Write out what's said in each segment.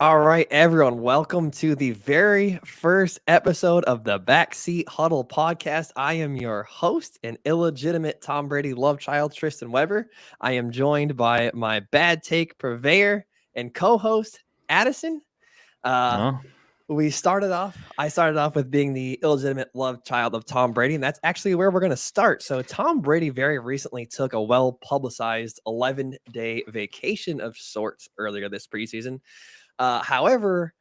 All right, everyone, welcome to the very first episode of the Backseat Huddle podcast. I am your host and illegitimate Tom Brady love child, Tristan Weber. I am joined by my bad take purveyor and co-host, Addison. Uh, Oh, I started off with being the illegitimate love child of Tom Brady, and that's actually where we're going to start. So, Tom Brady very recently took a well publicized 11-day vacation of sorts earlier this preseason. However,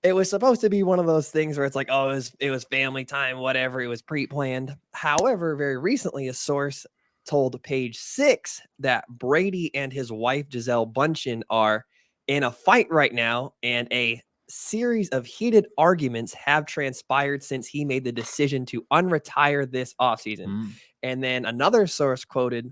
it was supposed to be one of those things where it's like, oh, it was family time, whatever. It was pre-planned. However, very recently, a source told Page Six that Brady and his wife Giselle Bundchen are in a fight right now, and a series of heated arguments have transpired since he made the decision to unretire this offseason. mm. And then another source quoted,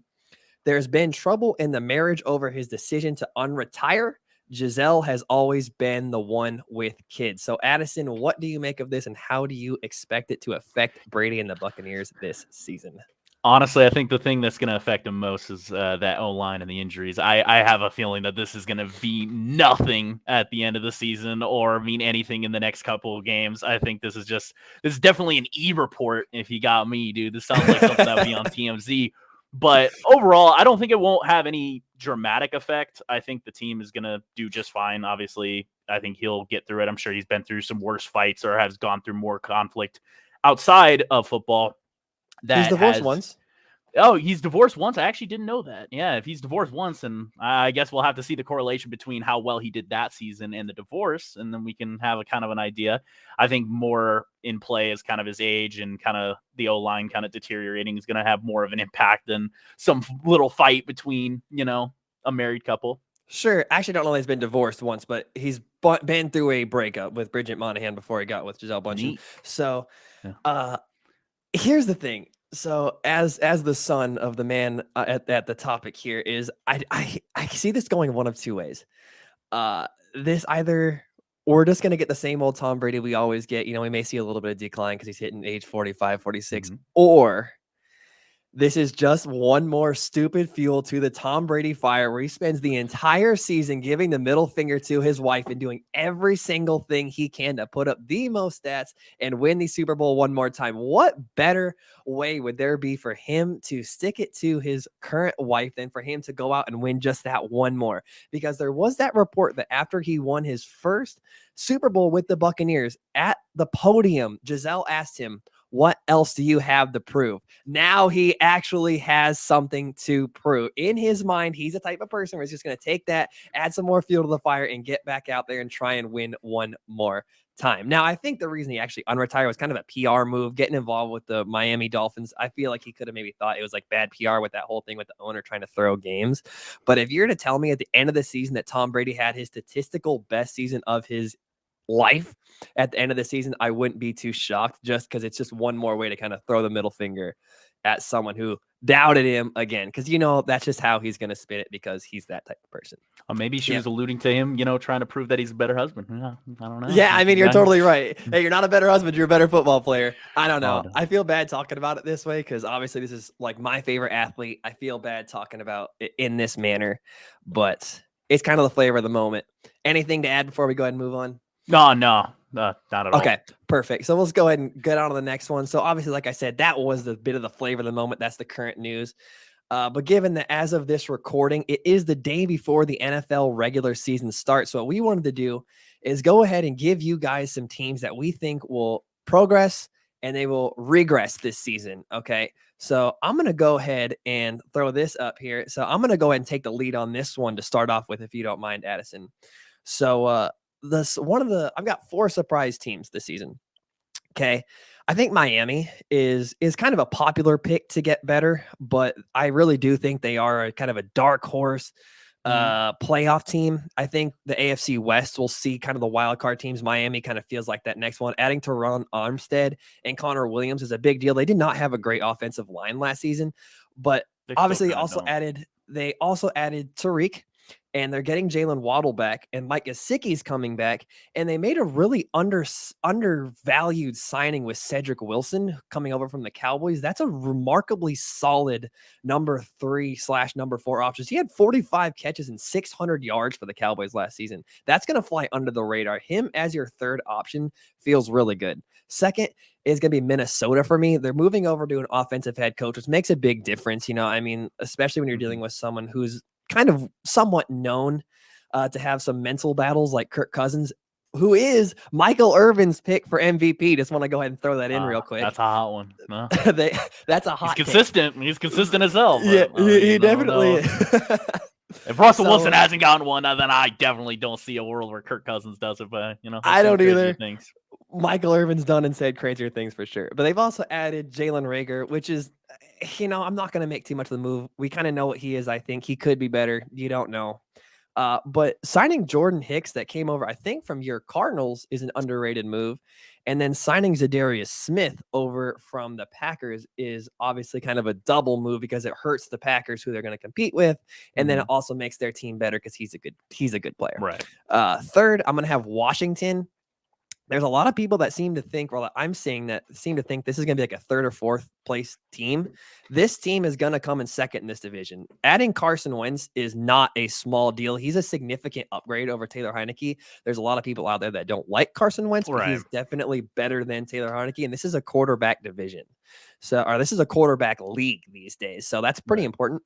"There's been trouble in the marriage over his decision to unretire. Giselle has always been the one with kids." So, Addison, what do you make of this, and how do you expect it to affect Brady and the Buccaneers this season? Honestly, I think the thing that's going to affect him most is that O line and the injuries. I have a feeling that this is going to be nothing at the end of the season or mean anything in the next couple of games. I think this is definitely an E report. If you got me, dude, this sounds like something that would be on TMZ. But overall, I don't think it won't have any dramatic effect. I think the team is going to do just fine. Obviously, I think he'll get through it. I'm sure he's been through some worse fights or has gone through more conflict outside of football He's that divorced has. once. Oh, he's divorced once. I actually didn't know that. Yeah, if he's divorced once, then I guess we'll have to see the correlation between how well he did that season and the divorce, and then we can have a kind of an idea. I think more in play is kind of his age and kind of the O line kind of deteriorating is going to have more of an impact than some little fight between a married couple. Sure. Actually, don't know that he's been divorced once, but he's been through a breakup with Bridget Monahan before he got with Giselle Bundchen. Neat. So, Yeah. uh, here's the thing. So as the son of the man at the topic here is, I see this going one of two ways. Uh, this either we're just gonna get the same old Tom Brady we always get. We may see a little bit of decline because he's hitting age 45, 46, Mm-hmm. or this is just one more stupid fuel to the Tom Brady fire where he spends the entire season giving the middle finger to his wife and doing every single thing he can to put up the most stats and win the Super Bowl one more time. What better way would there be for him to stick it to his current wife than for him to go out and win just that one more? Because there was that report that after he won his first Super Bowl with the Buccaneers at the podium, Giselle asked him, "What else do you have to prove?" Now he actually has something to prove. In his mind, he's the type of person where he's just going to take that, add some more fuel to the fire, and get back out there and try and win one more time. Now, I think the reason he actually unretired was kind of a PR move, getting involved with the Miami Dolphins. I feel like he could have maybe thought it was like bad PR with that whole thing with the owner trying to throw games. But if you're to tell me at the end of the season that Tom Brady had his statistical best season of his life at the end of the season, I wouldn't be too shocked, just because it's just one more way to kind of throw the middle finger at someone who doubted him again, because that's just how he's going to spin it, because he's that type of person. Or maybe she Yeah. was alluding to him, trying to prove that he's a better husband. Yeah, I don't know. Yeah, I mean, you're totally right. Hey, you're not a better husband, you're a better football player. I don't know. No. I feel bad talking about it this way because obviously this is like my favorite athlete. I feel bad talking about it in this manner, but it's kind of the flavor of the moment. Anything to add before we go ahead and move on? No, not at all. Okay, perfect. So let's go ahead and get on to the next one. So obviously, like I said, that was the bit of the flavor of the moment. That's the current news. But given that as of this recording, it is the day before the NFL regular season starts. So what we wanted to do is go ahead and give you guys some teams that we think will progress and they will regress this season. Okay. So I'm going to go ahead and throw this up here. So I'm going to go ahead and take the lead on this one to start off with, if you don't mind, Addison. So, I've got 4 surprise teams this season. Okay. I think Miami is kind of a popular pick to get better, but I really do think they are a kind of a dark horse playoff team. I think the AFC West will see kind of the wild card teams. Miami kind of feels like that next one. Adding Teron Armstead and Connor Williams is a big deal. They did not have a great offensive line last season, but obviously they also added Tariq and they're getting Jalen Waddle back, and Mike Gesicki's coming back, and they made a really undervalued signing with Cedric Wilson coming over from the Cowboys. That's a remarkably solid number 3/number 4 options. He had 45 catches and 600 yards for the Cowboys last season. That's going to fly under the radar. Him as your third option feels really good. Second is going to be Minnesota for me. They're moving over to an offensive head coach, which makes a big difference. I mean, especially when you're dealing with someone who's kind of somewhat known to have some mental battles like Kirk Cousins, who is Michael Irvin's pick for MVP. Just want to go ahead and throw that in real quick. That's a hot one. No. That's a hot He's consistent. Take. He's consistent as hell. Yeah, he definitely is. If Russell Wilson hasn't gotten one, then I definitely don't see a world where Kirk Cousins does it. But, I don't either. Michael Irvin's done and said crazier things for sure. But they've also added Jalen Reagor, which is, I'm not going to make too much of the move. We kind of know what he is. I think he could be better. You don't know. But signing Jordan Hicks that came over, I think, from your Cardinals is an underrated move. And then signing Zadarius Smith over from the Packers is obviously kind of a double move because it hurts the Packers who they're going to compete with. And then it also makes their team better because he's a good player. Right. Third, I'm going to have Washington. There's a lot of people that seem to think, well, I'm seeing that seem to think this is going to be like a third or fourth place team. This team is going to come in second in this division. Adding Carson Wentz is not a small deal. He's a significant upgrade over Taylor Heineke. There's a lot of people out there that don't like Carson Wentz, but he's definitely better than Taylor Heineke. And this is a quarterback division. Or this is a quarterback league these days. So that's pretty important.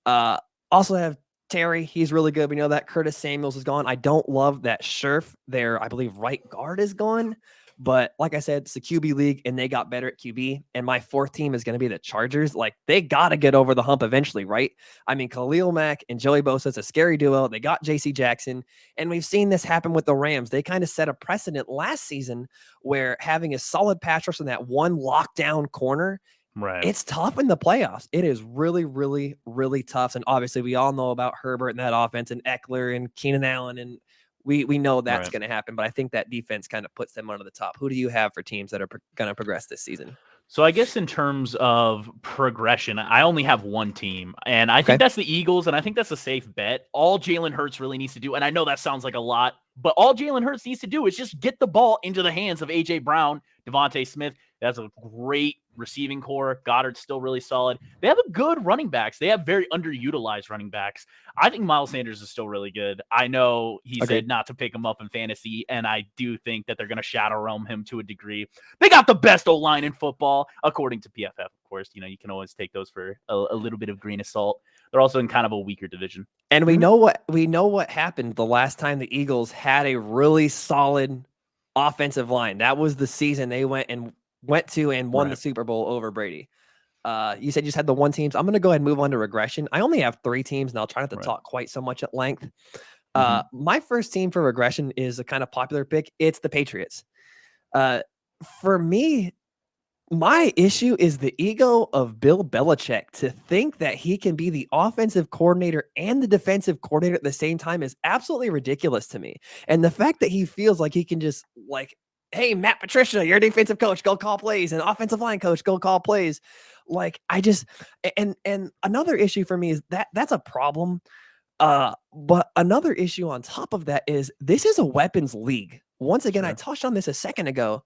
Also have Terry, he's really good. We know that Curtis Samuels is gone. I don't love that Scherf, their, I believe, right guard is gone. But like I said, it's the QB league, and they got better at QB. And my fourth team is going to be the Chargers. Like, they got to get over the hump eventually, right? I mean, Khalil Mack and Joey Bosa, it's a scary duo. They got J.C. Jackson. And we've seen this happen with the Rams. They kind of set a precedent last season where having a solid pass rush in that one lockdown corner, right, it's tough in the playoffs. It is really, really, really tough. And obviously, we all know about Herbert and that offense and Eckler and Keenan Allen. And we know that's going to happen. But I think that defense kind of puts them under the top. Who do you have for teams that are going to progress this season? So I guess in terms of progression, I only have one team, and I think that's the Eagles, and I think that's a safe bet. All Jalen Hurts really needs to do, and I know that sounds like a lot, but all Jalen Hurts needs to do is just get the ball into the hands of A.J. Brown, Devontae Smith. That's a great receiving core. Goddard's still really solid. They have a good running backs. They have very underutilized running backs. I think Miles Sanders is still really good. I know he said not to pick him up in fantasy, and I do think that they're going to shadow realm him to a degree. They got the best O-line in football, according to PFF, of course. You can always take those for a little bit of grain of salt. They're also in kind of a weaker division. And we know what happened the last time the Eagles had a really solid offensive line. That was the season they went to and won the Super Bowl over Brady. You said you just had the one teams. I'm going to go ahead and move on to regression. I only have 3 teams, and I'll try not to talk quite so much at length. My first team for regression is a kind of popular pick. It's the Patriots. For me, my issue is the ego of Bill Belichick. To think that he can be the offensive coordinator and the defensive coordinator at the same time is absolutely ridiculous to me. And the fact that he feels like he can just hey, Matt Patricia, you're a defensive coach, go call plays, and offensive line coach, go call plays. And another issue for me is that's a problem. But another issue on top of that is this is a weapons league. Once again, I touched on this a second ago.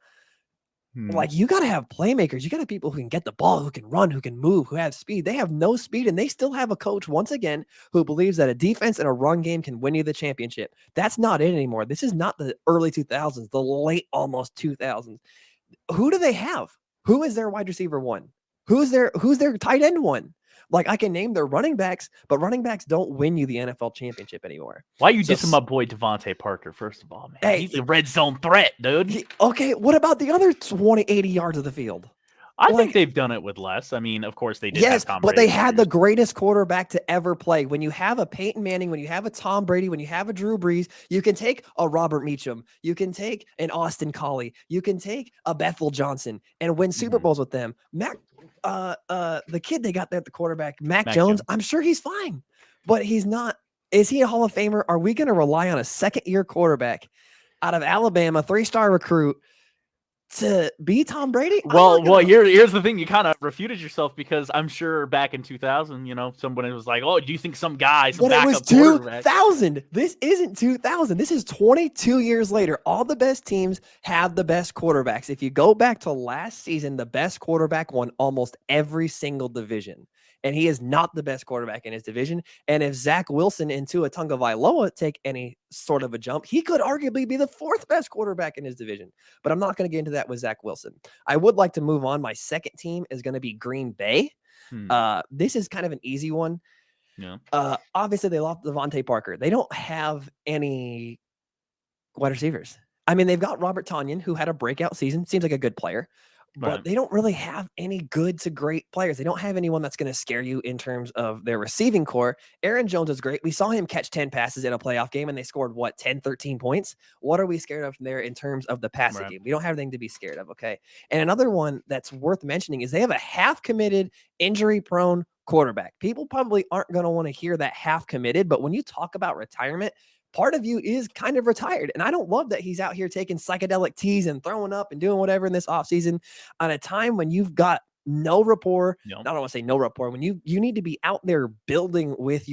You got to have playmakers. You got to have people who can get the ball, who can run, who can move, who have speed. They have no speed, and they still have a coach, once again, who believes that a defense and a run game can win you the championship. That's not it anymore. This is not the early 2000s, the late almost 2000s. Who do they have? Who is their wide receiver one? Who's their tight end one? I can name their running backs, but running backs don't win you the NFL championship anymore. Why are you dissing my boy Devontae Parker, first of all, man? Hey, he's a red zone threat, dude. Okay, what about the other 80 yards of the field? I think they've done it with less. I mean, of course they did. Yes, but they had the greatest quarterback to ever play. When you have a Peyton Manning, when you have a Tom Brady, when you have a Drew Brees, you can take a Robert Meacham, you can take an Austin Collie, you can take a Bethel Johnson and win Super Bowls with them. The kid they got there at the quarterback, Mac Jones, I'm sure he's fine, but he's not. Is he a Hall of Famer? Are we going to rely on a second-year quarterback out of Alabama, 3-star recruit, to be Tom Brady? Well, here's the thing. You kind of refuted yourself because I'm sure back in 2000, somebody was like, "Oh, do you think some But it was backup quarterback?" 2000. This isn't 2000. This is 22 years later. All the best teams have the best quarterbacks. If you go back to last season, the best quarterback won almost every single division. And he is not the best quarterback in his division. And if Zach Wilson and Tua Tagovailoa take any sort of a jump, he could arguably be the fourth best quarterback in his division. But I'm not going to get into that with Zach Wilson. I would like to move on. My second team is going to be Green Bay. This is kind of an easy one. Yeah. Obviously, they lost Devontae Parker. They don't have any wide receivers. I mean, they've got Robert Tonyan, who had a breakout season. Seems like a good player. But they don't really have any good to great players. They don't have anyone that's going to scare you in terms of their receiving core. Aaron Jones is great. We saw him catch 10 passes in a playoff game, and they scored, 10, 13 points? What are we scared of there in terms of the passing game? We don't have anything to be scared of, okay? And another one that's worth mentioning is they have a half-committed, injury-prone quarterback. People probably aren't going to want to hear that half-committed, but when you talk about retirement, part of you is kind of retired. And I don't love that he's out here taking psychedelic teas and throwing up and doing whatever in this offseason on a time when you've got no rapport. I don't want to say no rapport. When you need to be out there building with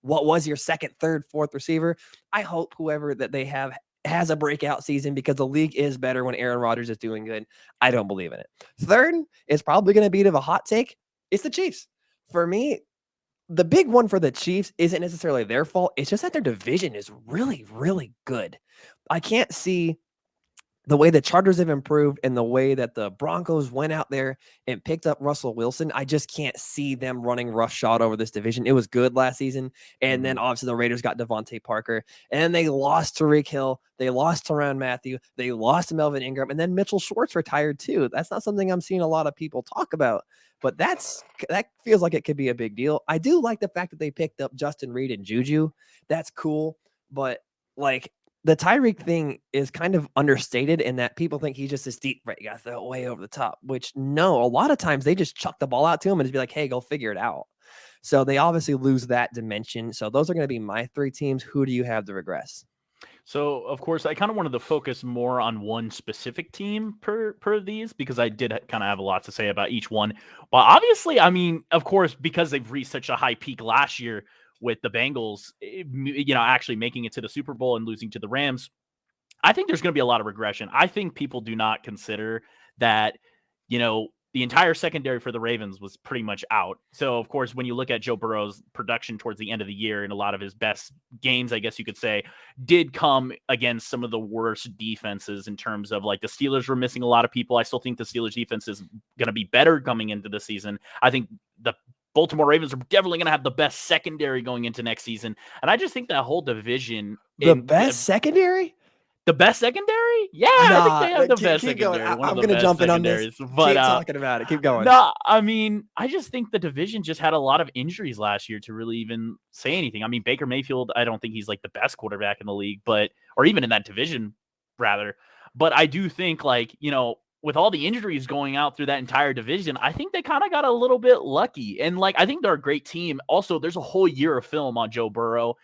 what was your second, third, fourth receiver. I hope whoever that they have has a breakout season because the league is better when Aaron Rodgers is doing good. I don't believe in it. Third is probably going to be a hot take. It's the Chiefs. For me, the big one for the Chiefs isn't necessarily their fault. It's just that their division is really, really good. I can't see the way the Chargers have improved and the way that the Broncos went out there and picked up Russell Wilson. I just can't see them running roughshod over this division. It was good last season. And then obviously the Raiders got Devontae Parker and they lost to Tyreek Hill. They lost to Tyrann Mathieu. They lost to Melvin Ingram. And then Mitchell Schwartz retired too. That's not something I'm seeing a lot of people talk about. But that feels like it could be a big deal. I do like the fact that they picked up Justin Reed and Juju. That's cool. But the Tyreek thing is kind of understated in that people think he's just this deep threat. You got to throw it way over the top, which no, a lot of times they just chuck the ball out to him and just be like, hey, go figure it out. So they obviously lose that dimension. So those are going to be my three teams. Who do you have to regress? So, of course, I kind of wanted to focus more on one specific team per these because I did kind of have a lot to say about each one. But obviously, I mean, of course, because they've reached such a high peak last year with the Bengals, actually making it to the Super Bowl and losing to the Rams, I think there's going to be a lot of regression. I think people do not consider that, the entire secondary for the Ravens was pretty much out. So, of course, when you look at Joe Burrow's production towards the end of the year and a lot of his best games, I guess you could say, did come against some of the worst defenses in terms of the Steelers were missing a lot of people. I still think the Steelers defense is going to be better coming into the season. I think the Baltimore Ravens are definitely going to have the best secondary going into next season. And I just think that whole division. The best secondary? The best secondary? Yeah, I think they have the best secondary. I'm going to jump in on this. But keep talking about it. Keep going. No, I mean, I just think the division just had a lot of injuries last year to really even say anything. I mean, Baker Mayfield, I don't think he's the best quarterback in the league, or even in that division, rather. But I do think, with all the injuries going out through that entire division, I think they kind of got a little bit lucky. And, I think they're a great team. Also, there's a whole year of film on Joe Burrow.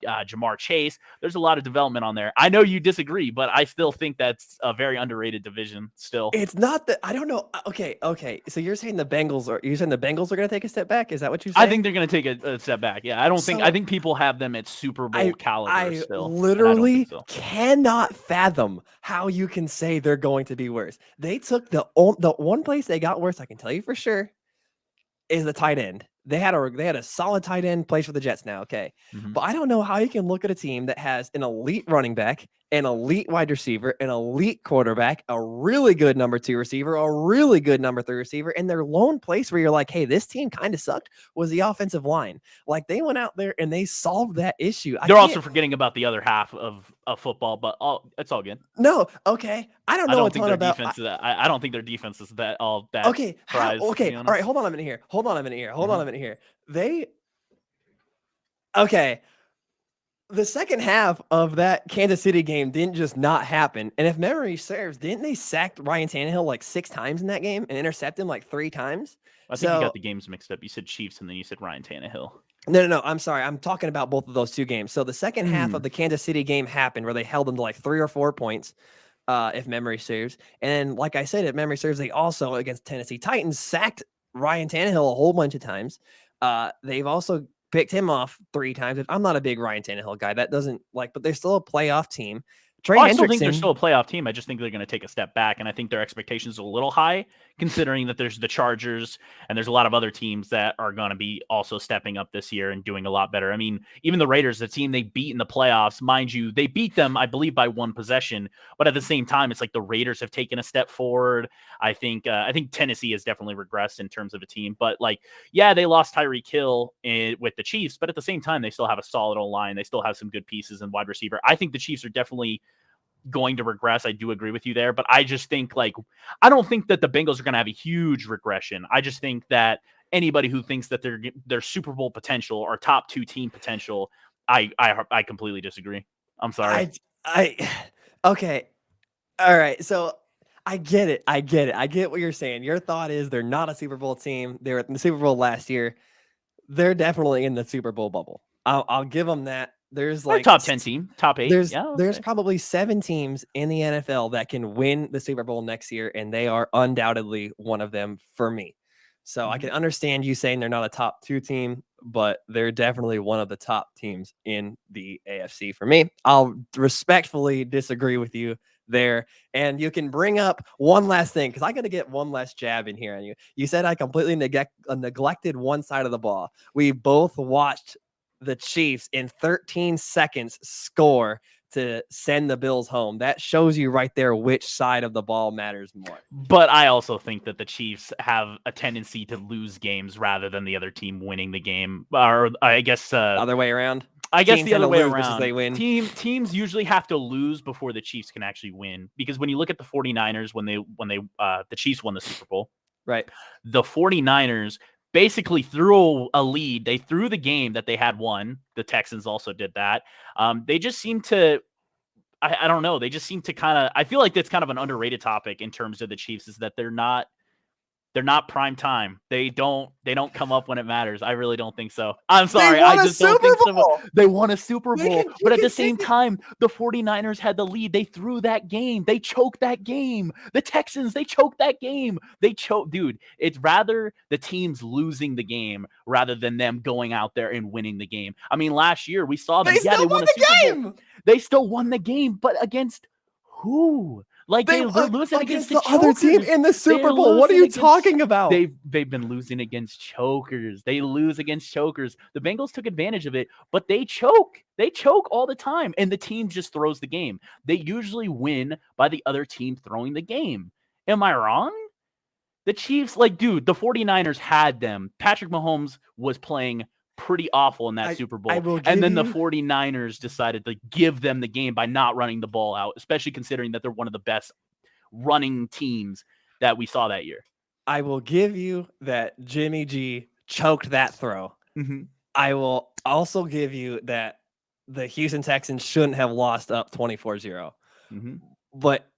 Jamar Chase. There's a lot of development on there. I know you disagree, but I still think that's a very underrated division still. It's not that I don't know. Okay. So you're saying the Bengals are going to take a step back? Is that what you say? I think they're going to take a step back. Yeah. I think people have them at Super Bowl caliber still. I literally cannot fathom how you can say they're going to be worse. They took the one place they got worse, I can tell you for sure, is the tight end. They had a solid tight end, plays for the Jets now, okay? But I don't know how you can look at a team that has an elite running back, an elite wide receiver, an elite quarterback, a really good number 2 receiver, a really good number 3 receiver, and their lone place where you're like, hey, this team kind of sucked was the offensive line. They went out there and they solved that issue. They're also forgetting about the other half of football, but it's all good. No, okay. I don't know a ton about defense. I don't think their defense is that all that. Okay, okay. All right, hold on a minute here. The second half of that Kansas City game didn't just not happen. And if memory serves, didn't they sack Ryan Tannehill 6 times in that game and intercept him 3 times? I think you got the games mixed up. You said Chiefs and then you said Ryan Tannehill. No. I'm sorry. I'm talking about both of those 2 games. So the second half of the Kansas City game happened where they held them to 3 or 4 points. if memory serves. And like I said, if memory serves, they also against Tennessee Titans sacked Ryan Tannehill a whole bunch of times. They've also picked him off 3 times. I'm not a big Ryan Tannehill guy. That doesn't but they're still a playoff team. Trey I still think they're still Hendrickson. a playoff team. I just think they're going to take a step back, and I think their expectations are a little high, considering that there's the Chargers and there's a lot of other teams that are going to be also stepping up this year and doing a lot better. I mean, even the Raiders, the team they beat in the playoffs, mind you, they beat them, I believe, by 1 possession. But at the same time, it's like the Raiders have taken a step forward. I think Tennessee has definitely regressed in terms of a team. But yeah, they lost Tyreek Hill with the Chiefs, but at the same time, they still have a solid O-line. They still have some good pieces in wide receiver. I think the Chiefs are definitely going to regress. I do agree with you there, but I just think I don't think that the Bengals are going to have a huge regression. I just think that anybody who thinks that they're Super Bowl potential or top 2 team potential, I completely disagree. I'm sorry. Okay. All right. So I get it. I get what you're saying. Your thought is they're not a Super Bowl team. They were in the Super Bowl last year. They're definitely in the Super Bowl bubble. I'll give them that. There's They're top 10 team, top 8. there's Yeah, there's probably 7 teams in the NFL that can win the Super Bowl next year, and they are undoubtedly one of them for me. So I can understand you saying they're not a top 2 team, but they're definitely one of the top teams in the AFC for me. I'll respectfully disagree with you there. And you can bring up one last thing because I got to get one last jab in here on you. You said I completely neglected one side of the ball. We both watched the Chiefs in 13 seconds score to send the Bills home. That shows you right there which side of the ball matters more. But I also think that the Chiefs have a tendency to lose games rather than the other team winning the game. Or I guess Other way around. I guess Teams the tend other to way lose versus around. they win. Teams usually have to lose before the Chiefs can actually win. Because when you look at the 49ers when the Chiefs won the Super Bowl, Right. the 49ers basically threw a lead. They threw the game that they had won. The Texans also did that. They just seem to I don't know. They just seem to I feel like that's kind of an underrated topic in terms of the Chiefs is that they're not prime time. They don't come up when it matters. I really don't think so. I'm sorry. I just don't think so. They won a Super Bowl. But at the same time, the 49ers had the lead. They threw that game. They choked that game. The Texans, they choked that game. Dude, it's rather the teams losing the game rather than them going out there and winning the game. I mean, last year we saw them. They won a Super Bowl. They still won the game, but against who? They're losing against the other team in the Super Bowl. What are you talking about? They've been losing against chokers. They lose against chokers. The Bengals took advantage of it, but they choke. They choke all the time, and the team just throws the game. They usually win by the other team throwing the game. Am I wrong? The Chiefs, dude, the 49ers had them. Patrick Mahomes was playing pretty awful in that Super Bowl. And then the 49ers decided to give them the game by not running the ball out, especially considering that they're one of the best running teams that we saw that year. I will give you that Jimmy G choked that throw. Mm-hmm. I will also give you that the Houston Texans shouldn't have lost up 24-0. Mm-hmm. But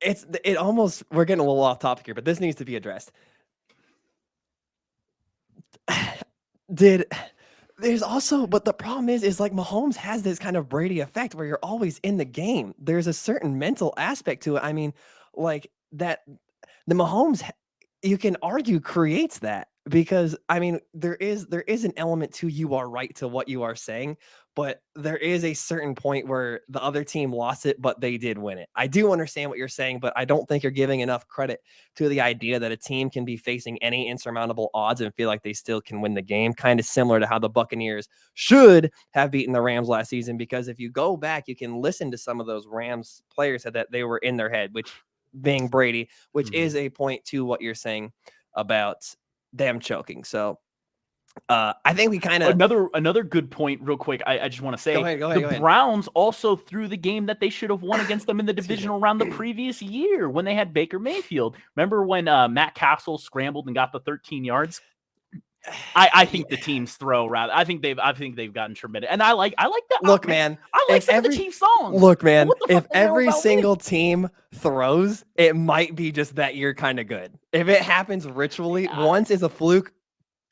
we're getting a little off topic here, but this needs to be addressed. But the problem is Mahomes has this kind of Brady effect where you're always in the game. There's a certain mental aspect to it. I mean, that the Mahomes, you can argue, creates that because I mean, there is an element to you are right to what you are saying, but there is a certain point where the other team lost it, but they did win it. I do understand what you're saying, but I don't think you're giving enough credit to the idea that a team can be facing any insurmountable odds and feel like they still can win the game. Kind of similar to how the Buccaneers should have beaten the Rams last season, because if you go back, you can listen to some of those Rams players said that they were in their head, which being Brady, which is a point to what you're saying about them choking. So I think we kind of another good point real quick. I just want to say go ahead. The Browns also threw the game that they should have won against them in the divisional round the previous year when they had Baker Mayfield. Remember when Matt Castle scrambled and got the 13 yards? I think the teams throw rather. I think they've gotten tremendous, and I like that. Look, man, I like some of the Chiefs songs. Look, man, if every single team throws, it might be just that you're kind of good. If it happens ritually, once is a fluke,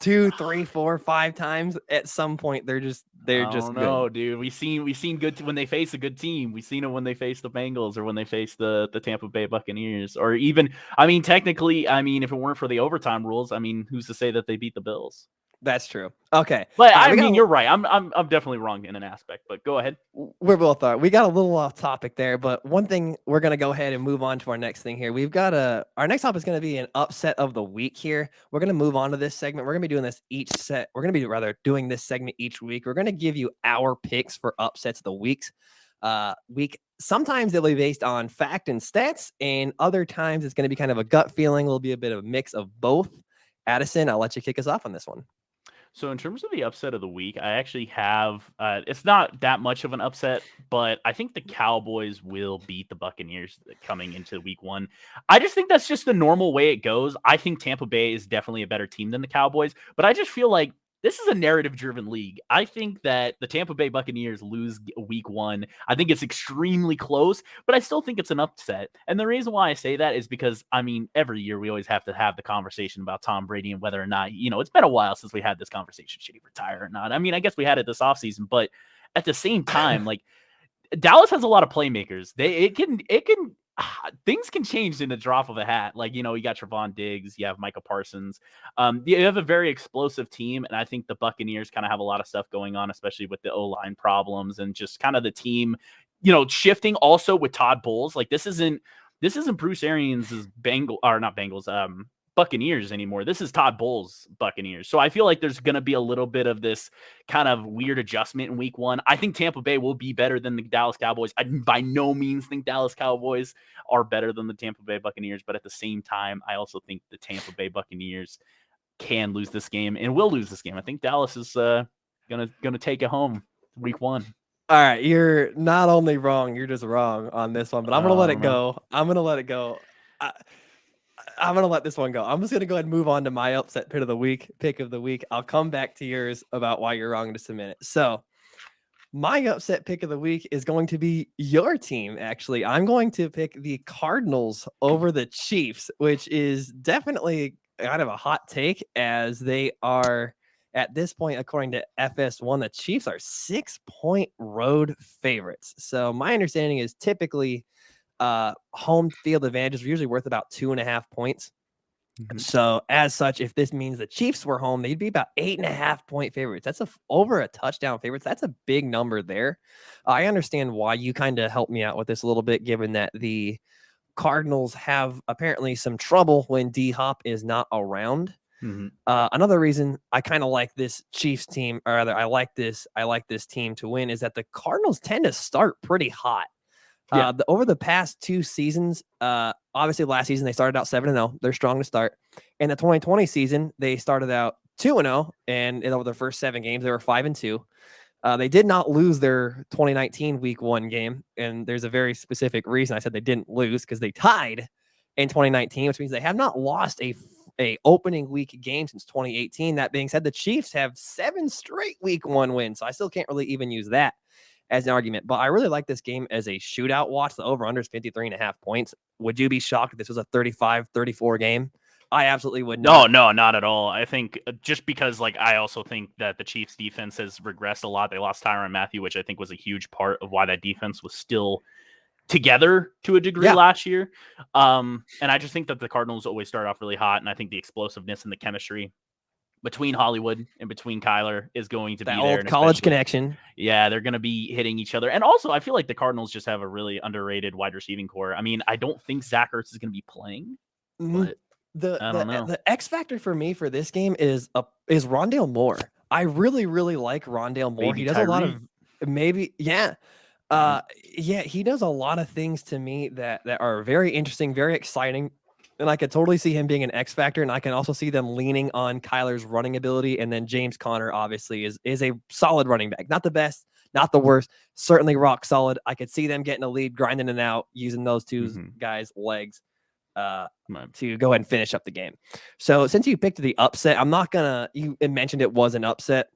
2, 3, 4, 5 times. At some point, they're just I don't good. know, dude. We've seen good when they face a good team. We've seen it when they face the Bengals or when they face the Tampa Bay Buccaneers, or even, I mean, technically, I mean, if it weren't for the overtime rules, I mean, who's to say that they beat the Bills? That's true. Okay. But All right, I mean, you're right. I'm definitely wrong in an aspect. But go ahead. we're both are. We got a little off topic there, but one thing we're gonna go ahead and move on to our next thing here. We've got our next topic is gonna be an upset of the week here. We're gonna move on to this segment. We're gonna be doing this We're gonna be doing this segment each week. We're gonna give you our picks for upsets of the week. Sometimes they'll be based on fact and stats, and other times it's gonna be kind of a gut feeling. It'll be a bit of a mix of both. Addison, I'll let you kick us off on this one. So in terms of the upset of the week, I actually have it's not that much of an upset, but I think the Cowboys will beat the Buccaneers coming into week 1. I just think that's just the normal way it goes. I think Tampa Bay is definitely a better team than the Cowboys, but I just feel like this is a narrative driven league. I think that the Tampa Bay Buccaneers lose week 1. I think it's extremely close, but I still think it's an upset. And the reason why I say that is because, I mean, every year we always have to have the conversation about Tom Brady and whether or not, it's been a while since we had this conversation. Should he retire or not? I mean, I guess we had it this offseason, but at the same time, like, Dallas has a lot of playmakers. Things can change in the drop of a hat. Like, you got Trevon Diggs, you have Micah Parsons. You have a very explosive team, and I think the Buccaneers kind of have a lot of stuff going on, especially with the O-line problems and just kind of the team, shifting also with Todd Bowles. Like, this isn't Bruce Arians' Buccaneers anymore. This is Todd Bowles' Buccaneers. So I feel like there's going to be a little bit of this kind of weird adjustment in week 1. I think Tampa Bay will be better than the Dallas Cowboys. I by no means think Dallas Cowboys are better than the Tampa Bay Buccaneers, but at the same time, I also think the Tampa Bay Buccaneers can lose this game and will lose this game. I think Dallas is gonna take it home week 1. All right, you're not only wrong, you're just wrong on this one, but I'm gonna let it go. I'm gonna let it go. I'm gonna let this one go. I'm just gonna go ahead and move on to my upset pick of the week. I'll come back to yours about why you're wrong in just a minute. So my upset pick of the week is going to be your team. Actually, I'm going to pick the Cardinals over the Chiefs, which is definitely kind of a hot take, as they are at this point, according to FS1, the Chiefs are 6-point road favorites. So my understanding is typically home field advantage is usually worth about 2.5 points. Mm-hmm. So as such, if this means the Chiefs were home, they'd be about 8.5-point favorites. That's over a touchdown favorites. That's a big number there. I understand why you kind of helped me out with this a little bit, given that the Cardinals have apparently some trouble when D-Hop is not around. Mm-hmm. Another reason I kind of like this Chiefs team, or rather, I like this team to win, is that the Cardinals tend to start pretty hot. Yeah. Over the past 2 seasons, obviously last season they started out 7-0. They're strong to start. In the 2020 season, they started out 2-0, and over their first 7 games, they were 5-2. They did not lose their 2019 week 1 game, and there's a very specific reason I said they didn't lose, because they tied in 2019, which means they have not lost a opening week game since 2018. That being said, the Chiefs have 7 straight week 1 wins, so I still can't really even use that as an argument. But I really like this game as a shootout watch. The over-under is 53.5 points. Would you be shocked if this was a 35-34 game? I absolutely would not. No, not at all. I think just because, like, I also think that the Chiefs defense has regressed a lot. They lost Tyrann Mathieu, which I think was a huge part of why that defense was still together to a degree last year. And I just think that the Cardinals always start off really hot. And I think the explosiveness and the chemistry between Hollywood and between Kyler is going to be there. Old college connection. Yeah, they're going to be hitting each other. And also, I feel like the Cardinals just have a really underrated wide receiving core. I mean, I don't think Zach Ertz is going to be playing, but I don't know. The X factor for me for this game is Rondale Moore. I really, really like Rondale Moore. Baby he does Tyree. a lot of he does a lot of things to me that are very interesting, very exciting. And I could totally see him being an X factor, and I can also see them leaning on Kyler's running ability. And then James Conner obviously is a solid running back, not the best, not the worst, certainly rock solid. I could see them getting a lead, grinding it out, using those 2 guys' legs to go ahead and finish up the game. So since you picked the upset, you mentioned it was an upset.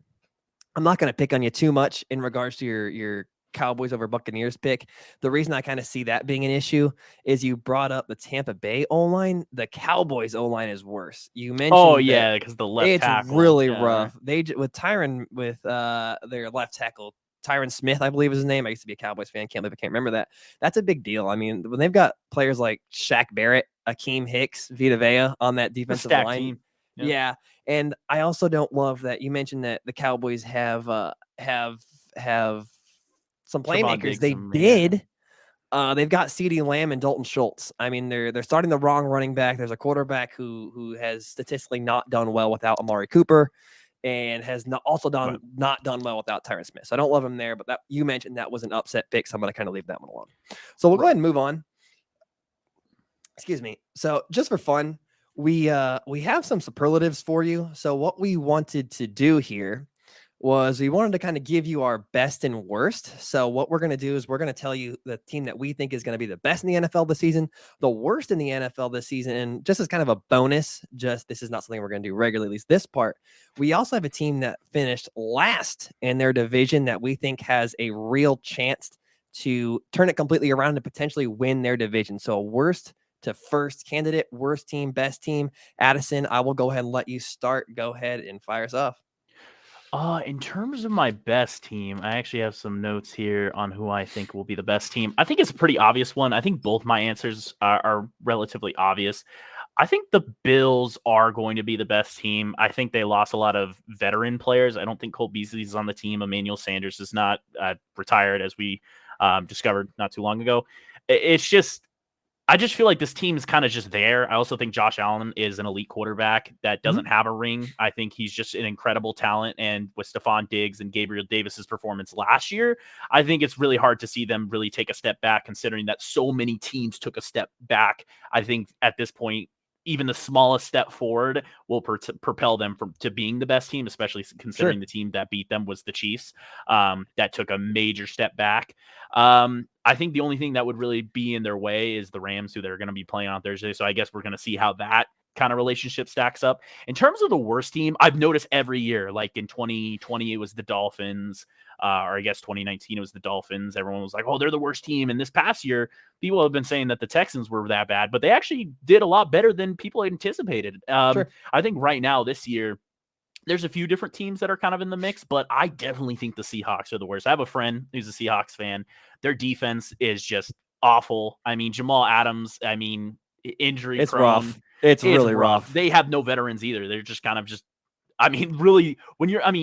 I'm not gonna pick on you too much in regards to your Cowboys over Buccaneers pick. The reason I kind of see that being an issue is you brought up the Tampa Bay O-line. The Cowboys O-line is worse. You Oh mentioned that yeah, because the left it's tackle. really Yeah. rough. With Tyron, with their left tackle, Tyron Smith, I believe is his name. I used to be a Cowboys fan. Can't believe I can't remember that. That's a big deal. I mean, when they've got players like Shaq Barrett, Akeem Hicks, Vita Vea on that It's a defensive stacked line. team. Yeah. And I also don't love that you mentioned that the Cowboys have some Trevon playmakers. Diggs They and yeah. did. They've got CeeDee Lamb and Dalton Schultz. I mean, they're starting the wrong running back. There's a quarterback who has statistically not done well without Amari Cooper, and has not done well without Tyron Smith. So I don't love him there. But that you mentioned that was an upset pick, so I'm going to kind of leave that one alone. So we'll go ahead and move on. Excuse me. So just for fun, we have some superlatives for you. So what we wanted to do here was we wanted to kind of give you our best and worst. So what we're going to do is we're going to tell you the team that we think is going to be the best in the NFL this season, the worst in the NFL this season, and just as kind of a bonus, just this is not something we're going to do regularly, at least this part. We also have a team that finished last in their division that we think has a real chance to turn it completely around and potentially win their division. So a worst to first candidate, worst team, best team. Addison, I will go ahead and let you start. Go ahead and fire us off. In terms of my best team, I actually have some notes here on who I think will be the best team. I think it's a pretty obvious one. I think both my answers are relatively obvious. I think the Bills are going to be the best team. I think they lost a lot of veteran players. I don't think Cole Beasley's on the team. Emmanuel Sanders is not retired, as we discovered not too long ago. It's just I just feel like this team is kind of just there. I also think Josh Allen is an elite quarterback that doesn't have a ring. I think he's just an incredible talent. And with Stephon Diggs and Gabriel Davis's performance last year, I think it's really hard to see them really take a step back, considering that so many teams took a step back. I think at this point, even the smallest step forward will propel them to being the best team, especially considering the team that beat them was the Chiefs, that took a major step back. I think the only thing that would really be in their way is the Rams, who they're going to be playing on Thursday. So I guess we're going to see how that kind of relationship stacks up. In terms of the worst team, I've noticed every year, like in 2020, it was the Dolphins, or I guess 2019, it was the Dolphins. Everyone was like, oh, they're the worst team. And this past year, people have been saying that the Texans were that bad, but they actually did a lot better than people anticipated. I think right now, this year, there's a few different teams that are kind of in the mix, but I definitely think the Seahawks are the worst. I have a friend who's a Seahawks fan. Their defense is just awful. I mean, Jamal Adams, injury It's prone. rough. It's really rough. They have no veterans either. They're just kind of really,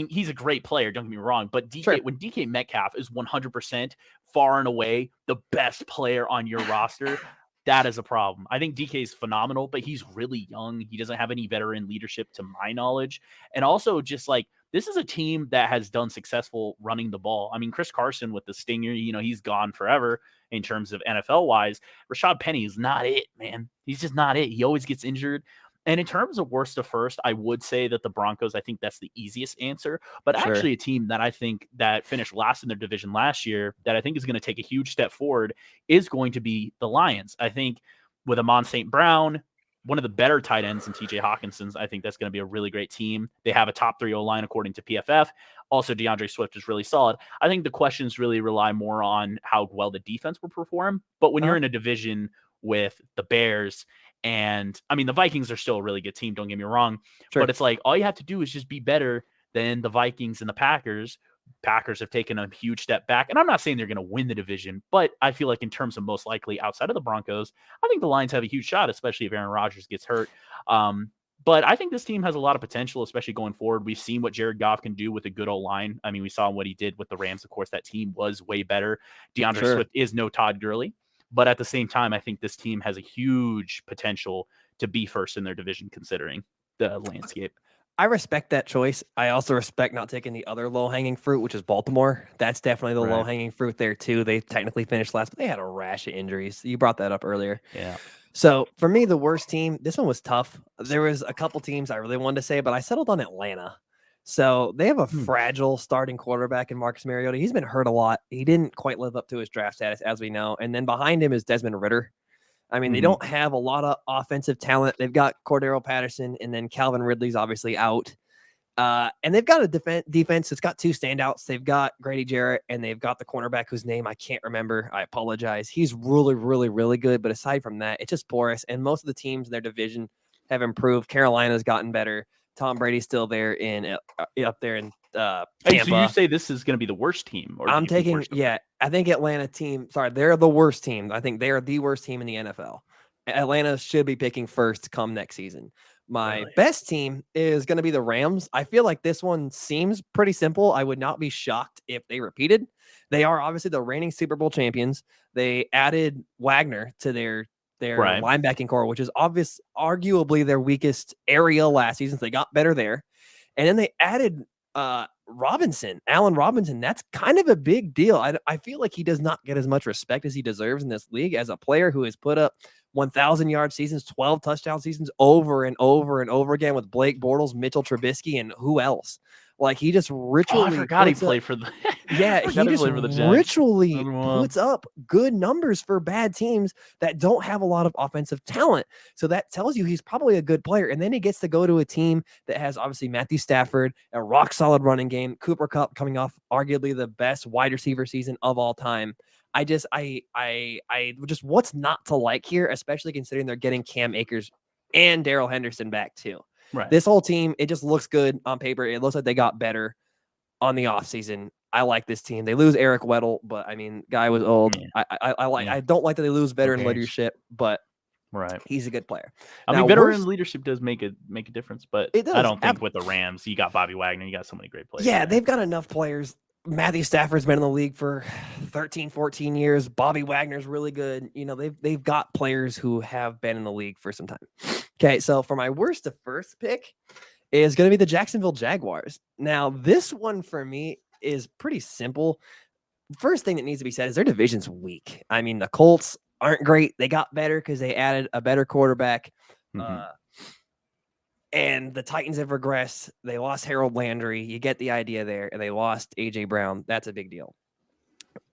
he's a great player, don't get me wrong, but when DK Metcalf is 100% far and away the best player on your roster, that is a problem. I think DK is phenomenal, but he's really young. He doesn't have any veteran leadership to my knowledge. And also just like, this is a team that has done successful running the ball. I mean, Chris Carson with the stinger, he's gone forever in terms of NFL wise. Rashad Penny is not it, man. He's just not it. He always gets injured. And in terms of worst to first, I would say that the Broncos, I think that's the easiest answer. But actually a team that I think that finished last in their division last year that I think is going to take a huge step forward is going to be the Lions. I think with Amon St. Brown, one of the better tight ends in TJ Hawkinson's, I think that's going to be a really great team. They have a top 3 O-line according to PFF. Also, DeAndre Swift is really solid. I think the questions really rely more on how well the defense will perform. But when you're in a division with the Bears, and the Vikings are still a really good team, don't get me wrong, but it's like all you have to do is just be better than the Vikings and the Packers. Packers have taken a huge step back, and I'm not saying they're going to win the division, but I feel like in terms of most likely outside of the Broncos, I think the Lions have a huge shot, especially if Aaron Rodgers gets hurt. But I think this team has a lot of potential, especially going forward. We've seen what Jared Goff can do with a good O-line. I mean, we saw what he did with the Rams. Of course, that team was way better. DeAndre Swift is no Todd Gurley. But at the same time, I think this team has a huge potential to be first in their division, considering the landscape. I respect that choice. I also respect not taking the other low-hanging fruit, which is Baltimore. That's definitely the low-hanging fruit there, too. They technically finished last, but they had a rash of injuries. You brought that up earlier. Yeah. So for me, the worst team, this one was tough. There was a couple teams I really wanted to say, but I settled on Atlanta. So they have a fragile starting quarterback in Marcus Mariota. He's been hurt a lot. He didn't quite live up to his draft status, as we know. And then behind him is Desmond Ridder. I mean, they don't have a lot of offensive talent. They've got Cordero Patterson, and then Calvin Ridley's obviously out. And they've got a defense that's got two standouts. They've got Grady Jarrett, and they've got the cornerback whose name I can't remember. I apologize. He's really, really, really good. But aside from that, it's just porous. And most of the teams in their division have improved. Carolina's gotten better. Tom Brady's still there up there in Tampa. Hey, so you say this is going to be the worst team, or do you think worse? I think Atlanta team. Sorry, they're the worst team. I think they are the worst team in the NFL. Atlanta should be picking first come next season. My best team is going to be the Rams. I feel like this one seems pretty simple. I would not be shocked if they repeated. They are obviously the reigning Super Bowl champions. They added Wagner to their linebacking core, which is arguably their weakest area last season. So they got better there. And then they added Allen Robinson. That's kind of a big deal. I feel like he does not get as much respect as he deserves in this league as a player who has put up 1,000-yard seasons, 12 touchdown seasons over and over and over again with Blake Bortles, Mitchell Trubisky, and who else? Like he just ritually. I forgot he played for the. Yeah, he just ritually puts up good numbers for bad teams that don't have a lot of offensive talent. So that tells you he's probably a good player. And then he gets to go to a team that has obviously Matthew Stafford, a rock solid running game, Cooper Kupp coming off arguably the best wide receiver season of all time. I just what's not to like here, especially considering they're getting Cam Akers and Darrell Henderson back too. Right. This whole team, it just looks good on paper. It looks like they got better on the offseason. I like this team. They lose Eric Weddle, but I mean, guy was old. Yeah. I don't like that they lose veteran leadership, but he's a good player. I mean, veteran leadership does make a difference, but I don't think with the Rams, you got Bobby Wagner, you got so many great players. Yeah, they've got enough players. Matthew Stafford's been in the league for 13, 14 years. Bobby Wagner's really good. You know, they've got players who have been in the league for some time. Okay, so for my worst to first pick is going to be the Jacksonville Jaguars. Now, this one for me is pretty simple. First thing that needs to be said is their division's weak. I mean, the Colts aren't great. They got better because they added a better quarterback. And the Titans have regressed. They lost Harold Landry. You get the idea there. And they lost A.J. Brown. That's a big deal.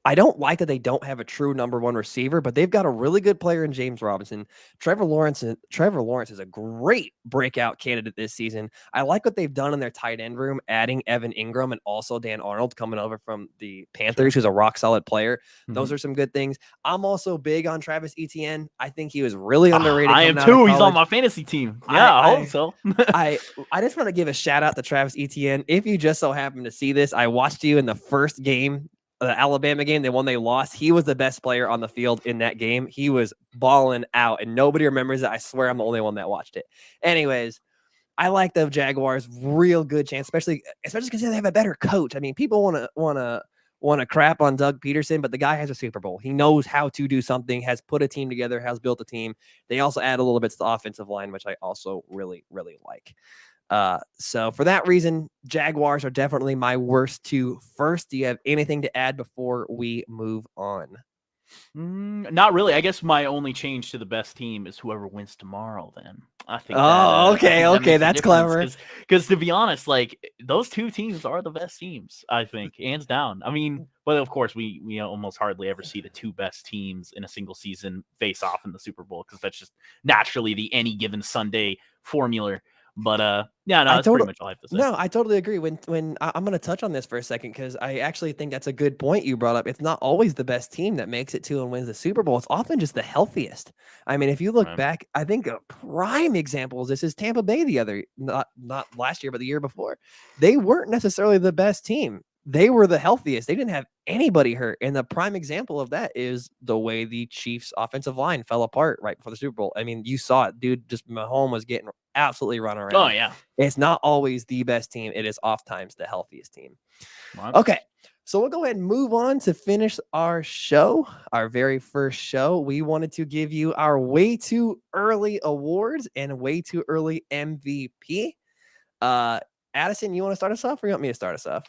I don't like that they don't have a true number one receiver, but they've got a really good player in James Robinson. Trevor Lawrence is a great breakout candidate this season. I like what they've done in their tight end room, adding Evan Ingram and also Dan Arnold coming over from the Panthers, who's a rock solid player. Those are some good things. I'm also big on Travis Etienne. I think he was really underrated. I am too. He's on my fantasy team. Yeah, I hope so. I just want to give a shout out to Travis Etienne. If you just so happen to see this, I watched you in the first game, the Alabama game, they lost. He was the best player on the field in that game. He was balling out, and nobody remembers it. I swear I'm the only one that watched it. Anyways, I like the Jaguars. Real good chance, especially because they have a better coach. I mean, people want to crap on Doug Peterson, but the guy has a Super Bowl. He knows how to do something. Has put a team together. Has built a team. They also add a little bit to the offensive line, which I also really, really like. So for that reason, Jaguars are definitely my worst to first. Do you have anything to add before we move on? Not really. I guess my only change to the best team is whoever wins tomorrow. Then I think. Okay, that's clever. Because to be honest, like those two teams are the best teams. I think, hands down. I mean, but of course, we almost hardly ever see the two best teams in a single season face off in the Super Bowl because that's just naturally the any given Sunday formula. But that's pretty much all I have to say. No, I totally agree. When I'm going to touch on this for a second because I actually think that's a good point you brought up. It's not always the best team that makes it to and wins the Super Bowl. It's often just the healthiest. I mean, if you look back, I think a prime example of this is Tampa Bay not last year, but the year before. They weren't necessarily the best team. They were the healthiest. They didn't have anybody hurt. And the prime example of that is the way the Chiefs offensive line fell apart right before the Super Bowl. I mean, you saw it, dude. Just Mahomes was getting absolutely run around. Oh, yeah. It's not always the best team. It is oftentimes the healthiest team. What? Okay. So we'll go ahead and move on to finish our show, our very first show. We wanted to give you our way too early awards and way too early MVP. Addison, you want to start us off or you want me to start us off?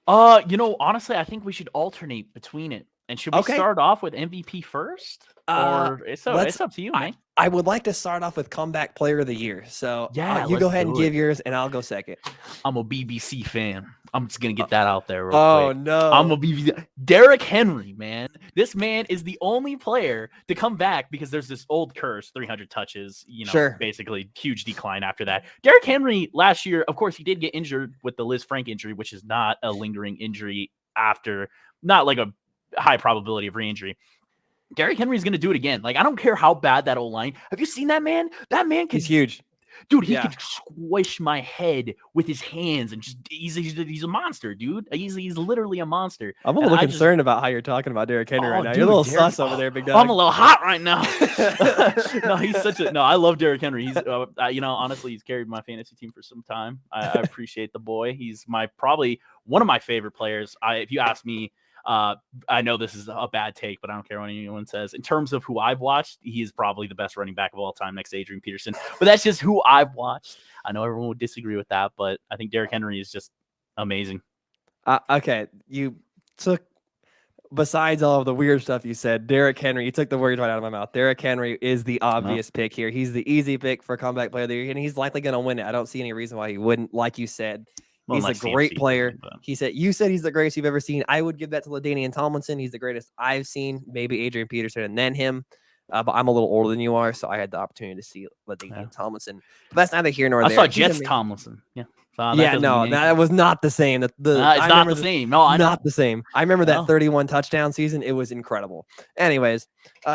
Honestly, I think we should alternate between it. And should we Okay. start off with MVP first? Or it's Let's. up to you, I man. I would like to start off with comeback player of the year. So Yeah, you go let's ahead and do it. give yours, and I'll go second. I'm a BBC fan. I'm just gonna Uh, get that out there real oh quick. I'm no, a BBC. Derrick Henry, man. This man is the only player to come back because there's this old curse, 300 touches. sure. Basically huge decline after that. Derrick Henry last year, of course, he did get injured with the Liz Frank injury, which is not a lingering injury after, not like a high probability of re-injury. Derrick Henry is going to do it again. Like, I don't care how bad that O-line. Have you seen that man? That man He's can, huge. dude, he Yeah. could squish my head with his hands and just, he's a monster, dude. He's literally a monster. I'm a And little I just, concerned about how you're talking about Derrick Henry right now. You're a dude, little Derrick, sus over there, big I'm a dog. little hot right now. No, he's such a, no, I love Derrick Henry. He's, honestly, he's carried my fantasy team for some time. I appreciate the boy. He's probably one of my favorite players. If you ask me, I know this is a bad take, but I don't care what anyone says. In terms of who I've watched, he is probably the best running back of all time next to Adrian Peterson. But that's just who I've watched. I know everyone would disagree with that, but I think Derrick Henry is just amazing. Okay, you took, besides all of the weird stuff you said, Derrick Henry, you took the words right out of my mouth. Derrick Henry is the obvious pick here. He's the easy pick for comeback player of the year, and he's likely going to win it. I don't see any reason why he wouldn't. Like you said, he's a great player. You said he's the greatest you've ever seen. I would give that to LaDainian Tomlinson. He's the greatest I've seen. Maybe Adrian Peterson and then him. But I'm a little older than you are, so I had the opportunity to see LaDainian Tomlinson. But that's neither here nor there. I saw Jets Tomlinson. Yeah. That was not the same. It's not the same. No, I know. Not the same. I remember that 31 touchdown season. It was incredible. Anyways,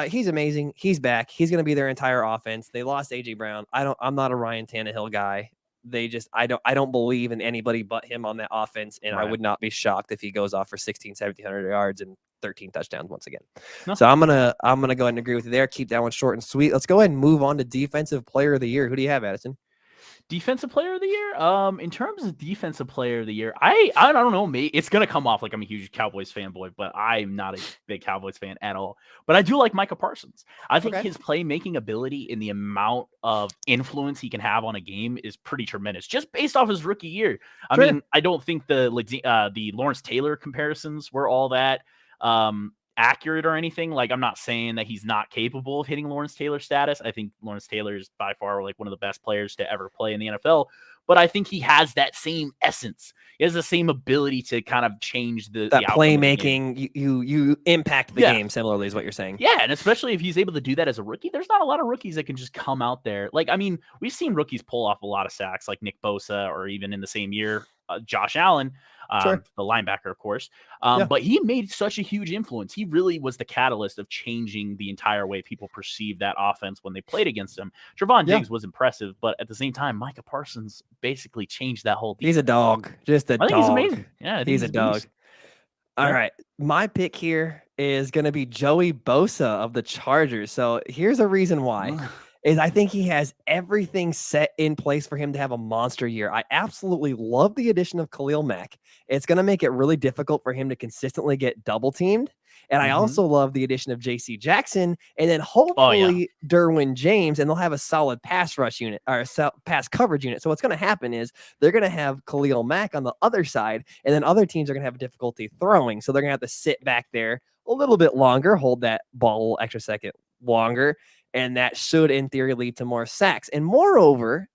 he's amazing. He's back. He's going to be their entire offense. They lost AJ Brown. I'm not a Ryan Tannehill guy. I don't believe in anybody but him on that offense, and I would not be shocked if he goes off for 1,700 yards and 13 touchdowns once again. No. So I'm gonna go ahead and agree with you there. Keep that one short and sweet. Let's go ahead and move on to defensive player of the year. Who do you have, Addison? Defensive player of the year? In terms of defensive player of the year, I don't know. It's going to come off like I'm a huge Cowboys fanboy, but I'm not a big Cowboys fan at all. But I do like Micah Parsons. I think his playmaking ability and the amount of influence he can have on a game is pretty tremendous, just based off his rookie year. I mean, I don't think the Lawrence Taylor comparisons were all that accurate or anything. Like, I'm not saying that he's not capable of hitting Lawrence Taylor status. I think Lawrence Taylor is by far like one of the best players to ever play in the NFL, but I think he has that same essence. He has the same ability to kind of change the playmaking. You impact the game similarly is what you're saying. Yeah, and especially if he's able to do that as a rookie. There's not a lot of rookies that can just come out there. Like, I mean, we've seen rookies pull off a lot of sacks, like Nick Bosa, or even in the same year, Josh Allen. The linebacker, of course. But he made such a huge influence. He really was the catalyst of changing the entire way people perceive that offense when they played against him. Trevon Diggs was impressive, but at the same time, Micah Parsons basically changed that whole defense. He's a dog. Just a dog. I think he's amazing. Yeah, he's a dog. All right. My pick here is going to be Joey Bosa of the Chargers. So here's a reason why. Is I think he has everything set in place for him to have a monster year. I absolutely love the addition of Khalil Mack. It's going to make it really difficult for him to consistently get double teamed. And I also love the addition of JC Jackson and then hopefully Derwin James, and they'll have a solid pass rush unit or pass coverage unit. So what's going to happen is they're going to have Khalil Mack on the other side, and then other teams are going to have difficulty throwing. So they're going to have to sit back there a little bit longer, hold that ball extra second longer. And that should, in theory, lead to more sacks. And moreover,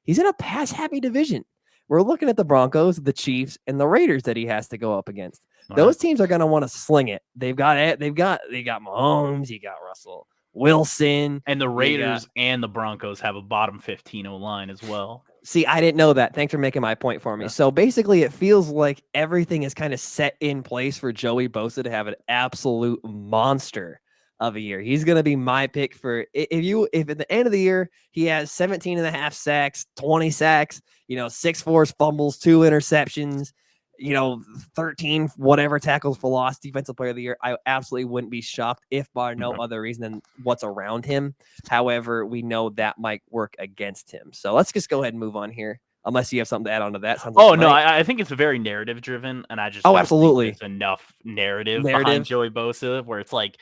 he's in a pass-happy division. We're looking at the Broncos, the Chiefs, and the Raiders that he has to go up against. Those teams are going to want to sling it. They got Mahomes, you got Russell Wilson, and the Raiders and the Broncos have a bottom 15 O-line as well. See, I didn't know that. Thanks for making my point for me. So basically, it feels like everything is kind of set in place for Joey Bosa to have an absolute monster of a year. He's going to be my pick for if at the end of the year, he has 17.5 sacks, 20 sacks, 6 forced fumbles, 2 interceptions, 13 whatever tackles for loss, defensive player of the year. I absolutely wouldn't be shocked if by no other reason than what's around him. However, we know that might work against him. So let's just go ahead and move on here. Unless you have something to add on to that. I think it's very narrative driven, and I just absolutely think there's enough narrative behind Joey Bosa where it's like,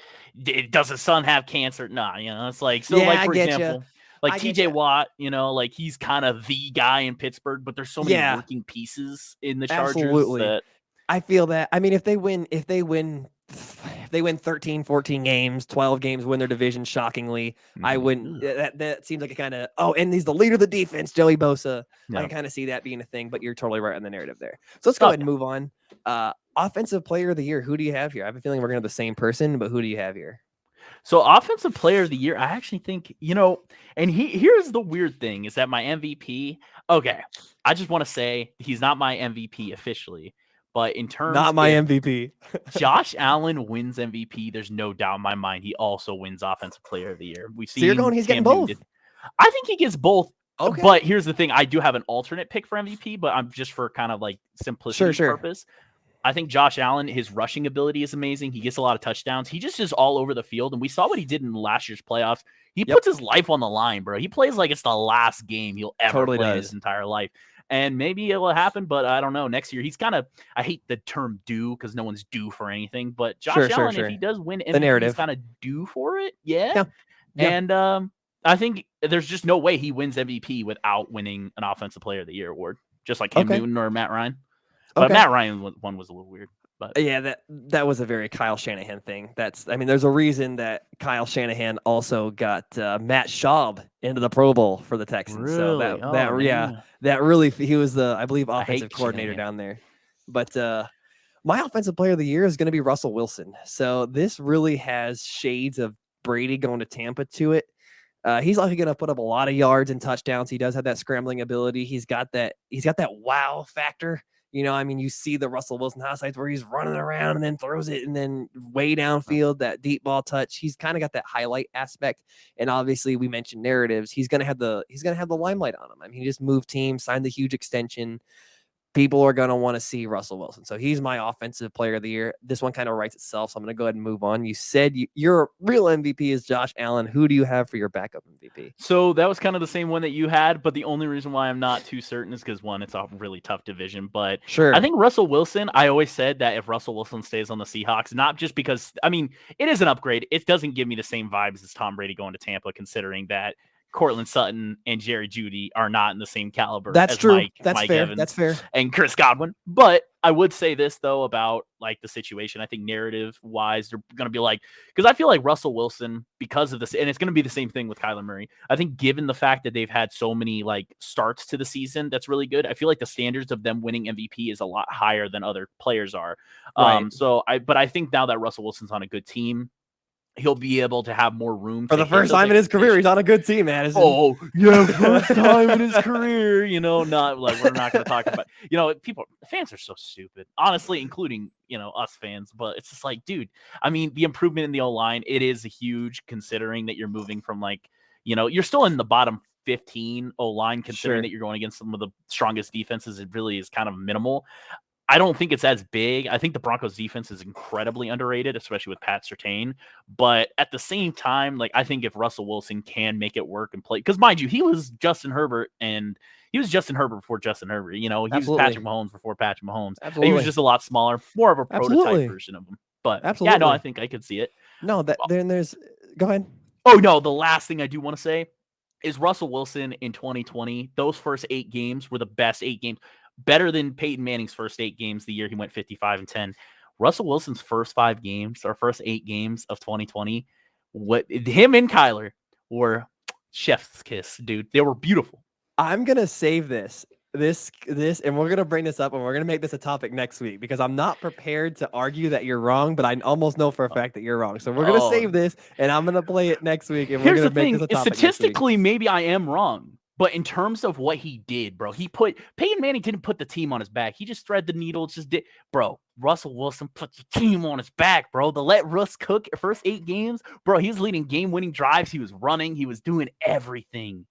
does his son have cancer? Nah, it's like, so like for example, like TJ Watt, like he's kind of the guy in Pittsburgh, but there's so many working pieces in the Chargers. Absolutely. I feel that. I mean, if they win if they win 13, 14 games, 12 games, win their division shockingly, I wouldn't. That seems like a kind of, and he's the leader of the defense, Joey Bosa. I can kind of see that being a thing, but you're totally right on the narrative there. So let's go ahead and move on. Offensive player of the year. Who do you have here? I have a feeling we're going to have the same person, but who do you have here? So offensive player of the year, I actually think, and here's the weird thing is that my MVP, okay, I just want to say he's not my MVP officially, but in terms not my MVP. Josh Allen wins MVP, there's no doubt in my mind he also wins offensive player of the year. We've seen so you're going, he's getting both. I think he gets both. Okay. But here's the thing, I do have an alternate pick for MVP, but I'm just for kind of like simplicity purpose. I think Josh Allen, his rushing ability is amazing. He gets a lot of touchdowns. He just is all over the field. And we saw what he did in last year's playoffs. He puts his life on the line, bro. He plays like it's the last game he'll ever play in his entire life. And maybe it will happen, but I don't know. Next year, he's kind of, I hate the term due because no one's due for anything. But Josh Allen, if he does win MVP, he's kind of due for it. Yeah. And I think there's just no way he wins MVP without winning an Offensive Player of the Year award, just like Cam Newton or Matt Ryan. But Matt Ryan one was a little weird. But yeah, that was a very Kyle Shanahan thing. There's a reason that Kyle Shanahan also got Matt Schaub into the Pro Bowl for the Texans. Really? So that really, he was I believe, offensive coordinator down there. But my offensive player of the year is going to be Russell Wilson. So this really has shades of Brady going to Tampa to it. He's likely going to put up a lot of yards and touchdowns. He does have that scrambling ability. He's got that wow factor. You see the Russell Wilson highlights where he's running around and then throws it and then way downfield, that deep ball touch. He's kind of got that highlight aspect. And obviously we mentioned narratives. He's going to have the limelight on him. He just moved teams, signed the huge extension. People are going to want to see Russell Wilson. So he's my offensive player of the year. This one kind of writes itself. So I'm going to go ahead and move on. You said your real MVP is Josh Allen. Who do you have for your backup MVP? So that was kind of the same one that you had, but the only reason why I'm not too certain is because, one, it's a really tough division. But I think Russell Wilson, I always said that if Russell Wilson stays on the Seahawks, not just because, it is an upgrade. It doesn't give me the same vibes as Tom Brady going to Tampa, considering that Cortland Sutton and Jerry Jeudy are not in the same caliber. That's as true. Mike Fair. Evans That's fair. And Chris Godwin. But I would say this though about like the situation. I think narrative wise, they're going to be like, because I feel like Russell Wilson, because of this, and it's going to be the same thing with Kyler Murray. I think given the fact that they've had so many like starts to the season, that's really good. I feel like the standards of them winning MVP is a lot higher than other players are. Right. But I think now that Russell Wilson's on a good team, he'll be able to have more room for the first time in his career. He's on a good team, Addison. Oh, yeah, first time in his career. Not like we're not going to talk about. Fans are so stupid, honestly, including us fans. But it's just like, dude, the improvement in the O-line, it is huge, considering that you're moving from you're still in the bottom 15 O-line, considering that you're going against some of the strongest defenses. It really is kind of minimal. I don't think it's as big. I think the Broncos defense is incredibly underrated, especially with Pat Surtain. But at the same time, I think if Russell Wilson can make it work and play, because mind you, he was Justin Herbert before Justin Herbert. He was Patrick Mahomes before Patrick Mahomes. Absolutely. He was just a lot smaller, more of a prototype version of him. But yeah, no, I think I could see it. No, then there's, go ahead. Oh no, the last thing I do want to say is Russell Wilson in 2020, those first 8 games were the best 8 games. Better than Peyton Manning's first 8 games the year he went 55-10. Russell Wilson's first 5 games, or first 8 games of 2020, him and Kyler were chef's kiss, dude. They were beautiful. I'm gonna save this, and we're gonna bring this up, and we're gonna make this a topic next week because I'm not prepared to argue that you're wrong, but I almost know for a fact that you're wrong. So we're gonna save this, and I'm gonna play it next week, and we're gonna make this a topic. Statistically, maybe I am wrong. But in terms of what he did, bro, Peyton Manning didn't put the team on his back. He just threaded the needle. Bro, Russell Wilson put the team on his back, bro. The let Russ cook first 8 games, bro, he was leading game-winning drives. He was running. He was doing everything.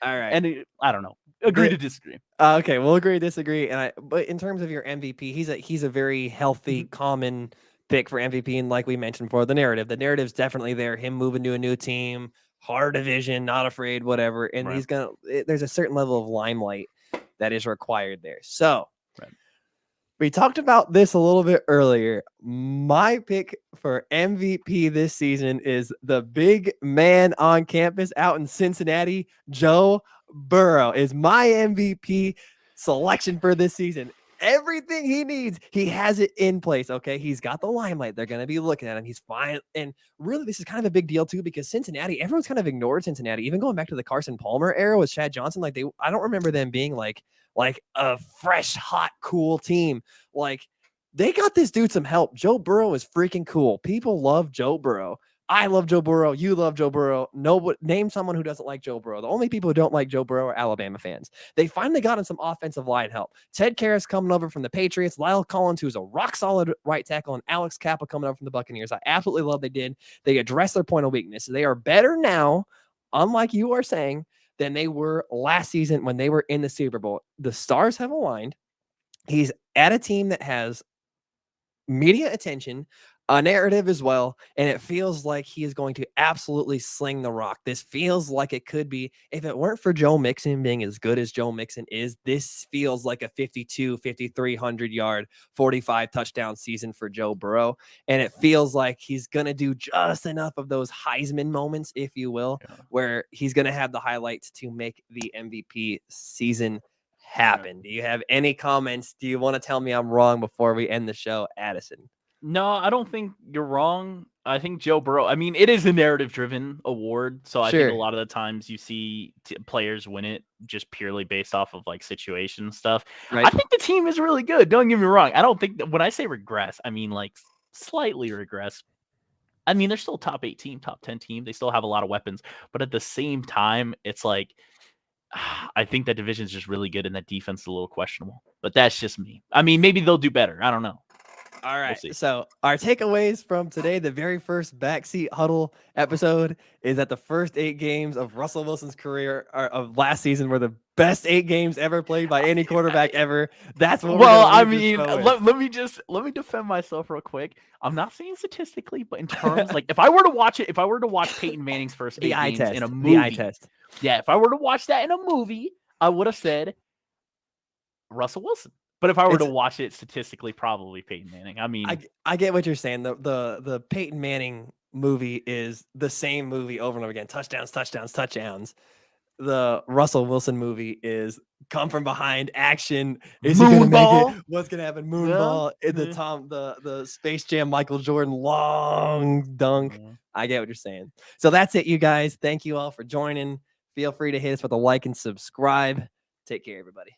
All right. And I don't know. Agree to disagree. Okay, we'll agree to disagree. But in terms of your MVP, he's a very healthy, common pick for MVP. And like we mentioned before, the narrative's definitely there. Him moving to a new team, hard division, not afraid, whatever. And there's a certain level of limelight that is required there. So we talked about this a little bit earlier. My pick for MVP this season is the big man on campus out in Cincinnati. Joe Burrow is my MVP selection for this season. everything he needs. He has it in place. Okay. He's got the limelight. They're going to be looking at him. He's fine. And really, this is kind of a big deal too, because Cincinnati, everyone's kind of ignored Cincinnati, even going back to the Carson Palmer era with Chad Johnson. Like I don't remember them being like a fresh, hot, cool team. Like they got this dude some help. Joe Burrow is freaking cool. People love Joe Burrow. I love Joe Burrow. You love Joe Burrow. Name someone who doesn't like Joe Burrow. The only people who don't like Joe Burrow are Alabama fans. They finally got him some offensive line help. Ted Karras coming over from the Patriots. Lyle Collins, who's a rock solid right tackle, and Alex Kappa coming over from the Buccaneers. I absolutely love they did. They addressed their point of weakness. They are better now, unlike you are saying, than they were last season when they were in the Super Bowl. The stars have aligned. He's at a team that has media attention, a narrative as well, and it feels like he is going to absolutely sling the rock. This feels like it could be, if it weren't for Joe Mixon being as good as Joe Mixon is, this feels like a 5,300 yard, 45 touchdown season for Joe Burrow. And it feels like he's going to do just enough of those Heisman moments, if you will, where he's going to have the highlights to make the MVP season happen. Do you have any comments? Do you want to tell me I'm wrong before we end the show, Addison? No, I don't think you're wrong. I think Joe Burrow, I mean, it is a narrative-driven award, so I think a lot of the times you see players win it just purely based off of, like, situation stuff. Right. I think the team is really good, don't get me wrong. I don't think that when I say regress, I mean, like, slightly regress. I mean, they're still top 8 team, top 10 team. They still have a lot of weapons, but at the same time, it's like, I think that division is just really good and that defense is a little questionable, but that's just me. I mean, maybe they'll do better. I don't know. All right. So our takeaways from today, the very first Backseat Huddle episode, is that the first 8 games of Russell Wilson's career of last season were the best 8 games ever played by any quarterback ever. That's what we're I gonna mean, let me defend myself real quick. I'm not saying statistically, but in terms like if I were to watch Peyton Manning's first 8 games in a movie, the eye test. Yeah, if I were to watch that in a movie, I would have said Russell Wilson. But if I were to watch it statistically, probably Peyton Manning. I mean, I get what you're saying. The Peyton Manning movie is the same movie over and over again. Touchdowns, touchdowns, touchdowns. The Russell Wilson movie is come from behind action. Is he gonna make it? What's gonna happen? Moonball. The Space Jam Michael Jordan long dunk. I get what you're saying. So that's it, you guys. Thank you all for joining. Feel free to hit us with a like and subscribe. Take care, everybody.